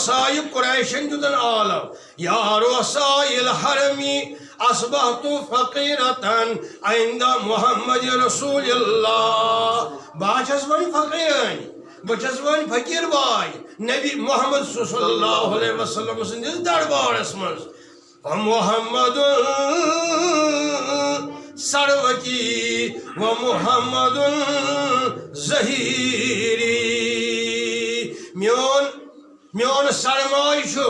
رؤساء قريش جدن عالم يا رؤساء الحرم أصبحت فقيرة عند محمد رسول الله. باچس ون فقیر بچس ون فقیر بائی نبی محمد صلی اللہ علیہ وسلم سندس دربارس من. محمد سروتی و محمد ظہیری. میون سرمائی چھو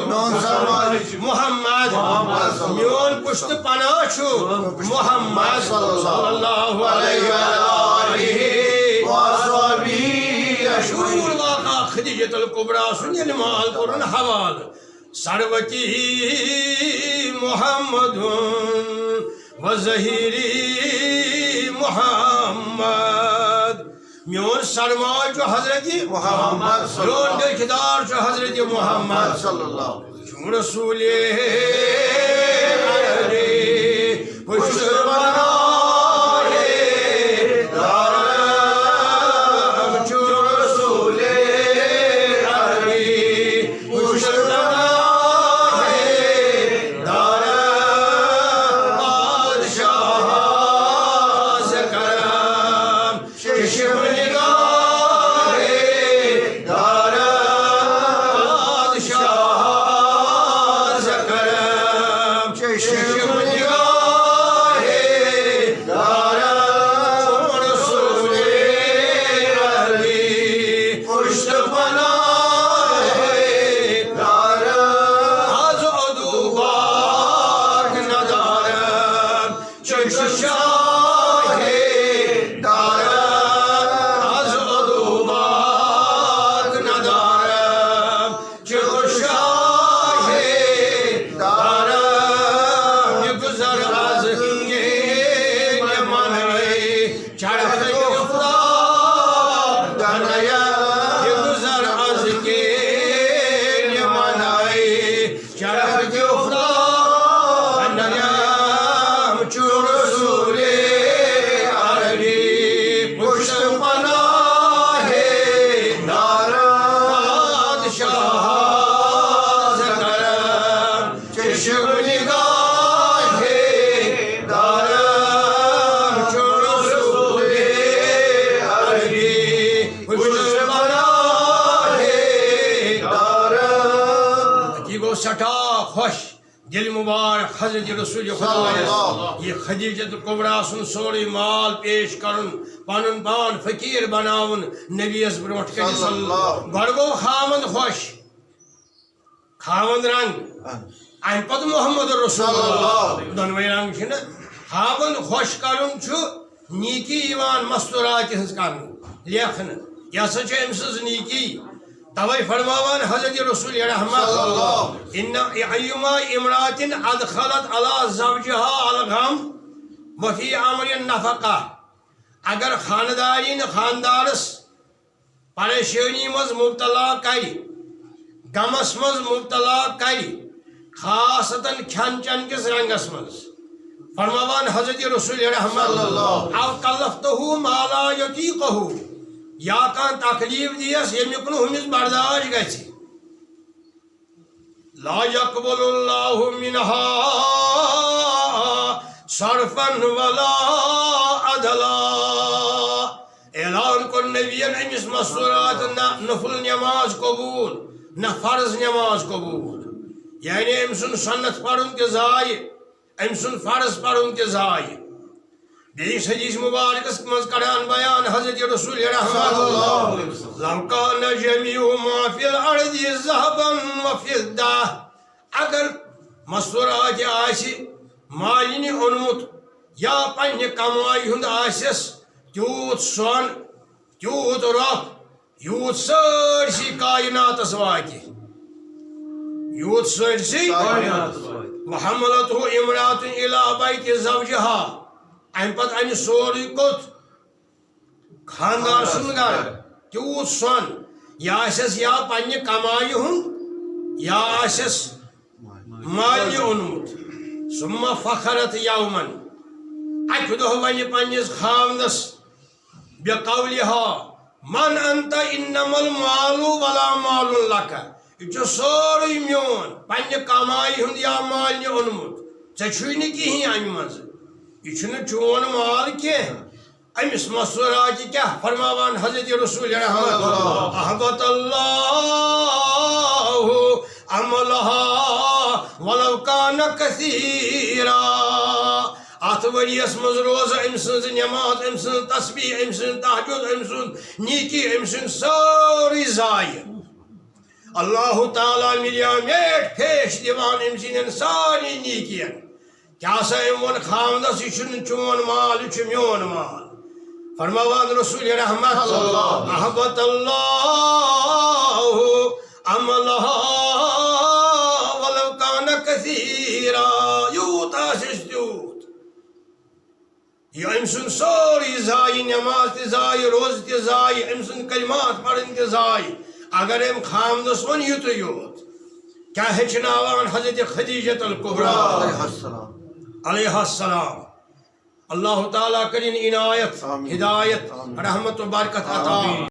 محمد میون پشت پناہ چھو محمد صلی اللہ علیہ وآلہ. مشہور واقعہ خدیجۃ الکبریٰ سن یل مال کرن حوال. سروتی محمد و ظہیری محمد. میون سرمائی چھو حضرت محمد میون دیکھدار چھو حضرت محمد صلی اللہ علیہ وسلم. رسول عربی پشت بنا دل مبارک حضرت رسول خدا یہ خدیجۃ الکبریٰ سن سوری مال پیش کرن پنن پان فقیر بناون نبی اس برونٹ کن صلی گۄڈٕ گوٚو خاوند خوش خاوند رنگ امہ پتہٕ محمد رسول اللہ دۄنوے رنگ چھِ نا. خاوند خوش کرن چھُ نیکی یوان مستورات ہنز کرن لیکھنہٕ یہ ہسا چھِ أمۍ سٕنٛز نیکی. توے فرماوان حضرت رسول رحمت ان ایما امرات ادخلت على زوجها الغم وفي امر النفقه. اگر خاندارین خاندارس پریشانی مز مبتلا کری غمس مز مبتلا کری خاصتاً کھین چین کس رنگس مز فرماوان حضرت رسول رحمت او کلفتہ ما لا یطیقہ یا کان تکلیف دیس یمیک نہ ہمس برداشت گژھِ لا یقبل اللہ منها صرفا ولا عدلا. اعلان کر نبیین امس مستورات نہ نفل نماز قبول نہ فرض نماز قبول. یعنی ام سن سنت پڑھن تہ ضائع ام سن فرض پڑھن تہ ضائع. بیس حدیث مبارکس مز کران بیان حضرت رسول رحمت لو کان جمیع ما فی الارض ذهبا وفضة. اگر مستورات آسی مالنی اونمت یا پنہ کمائی ہند آسس تیوت سون تیوت رۄپ یوت سٲرسٕے کائناتس واتہِ یوت سٲرسٕے وحملته امرات الى بیت زوجها. امہ پتہ انہ سوری کوٚت خاندار سُنٛد گرٕ تیوت سون یا آسس یا پنہ کمائی ہُنٛد یا آسس مالہِ اونمت. ثم فخرت یومن اکہ دۄہ ونہِ پننس خاوندس بقولها من انت انما المال ولا مال لك. یہ سوری میون پنہ کمائی ہند یا مالنہ اونمت ژے کہین امہ مز یہ چون مال کی امس مسورات کیا فرماوان حضرت رسول رحمت احبط اللہ عملها ولو کان کثیرا ات وریس مز روز ام سن نماز ام سن تسبیح ام سن تہجد ام سن نیکی ام سن سوری ضائع اللہ تعالیٰ ملیا میٹ پھیش دیوان ام سن ساری نیکین کیا سا ام ون خامدس یہ چون مال یہ میون مال فرماوان رسول رحمت احبط اللہ عملها ولو کان کثیرا یوت آسس تیوت یہ ام سن سوری ضائع نماز تی ضائع روز تی ضائع ام سن کلمات پڑھن تی ضائع اگر ام خامدس ون یوت یوت کیا ہچناوان حضرت خدیجۃ الکبریٰ علیہ السلام اللہ تعالیٰ کرین عنایت ہدایت رحمت و برکت عطا